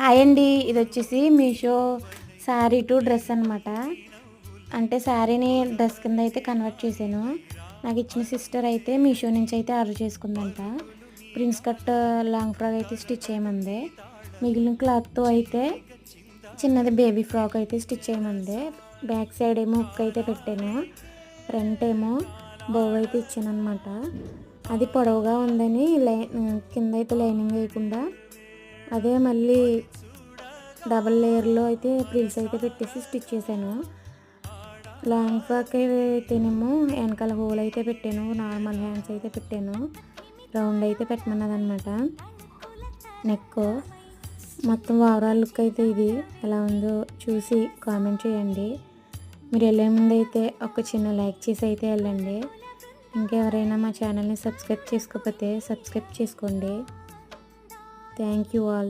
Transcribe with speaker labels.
Speaker 1: Hi అండి, ఇది వచ్చేసి మీషో శారీ టు డ్రెస్ అనమాట. అంటే శారీని డ్రెస్ కింద అయితే కన్వర్ట్ చేశాను. నాకు ఇచ్చిన సిస్టర్ అయితే మీషో నుంచి అయితే ఆర్డర్ చేసుకుందంట. ప్రిన్స్ కట్ లాంగ్ ఫ్రాక్ అయితే స్టిచ్ చేయమంది. మిగిలిన క్లాత్తో అయితే చిన్నది బేబీ ఫ్రాక్ అయితే స్టిచ్ చేయమంది. బ్యాక్ సైడ్ ఏమో హుక్ అయితే పెట్టాను, ఫ్రంట్ ఏమో బౌ అయితే ఇచ్చాను అనమాట. అది పొడవుగా ఉందని కింద అయితే లైనింగ్ వేయకుండా అదే మళ్ళీ డబల్ లేయర్లో అయితే ప్రిల్స్ అయితే పెట్టేసి స్టిచ్ చేశాను. లాంగ్ ఫ్రాక్ అయితేనేమో వెనకాల హోల్ అయితే పెట్టాను, నార్మల్ హ్యాండ్స్ అయితే పెట్టాను, రౌండ్ అయితే పెట్టమన్నదనమాట. నెక్ మొత్తం ఓవరాల్ లుక్ అయితే ఇది ఎలా ఉందో చూసి కామెంట్ చేయండి. మీరు వెళ్ళే ముందు అయితే ఒక చిన్న లైక్ చేసి అయితే వెళ్ళండి. ఇంకెవరైనా మా ఛానల్ని సబ్స్క్రైబ్ చేసుకోకపోతే సబ్స్క్రైబ్ చేసుకోండి. Thank you all.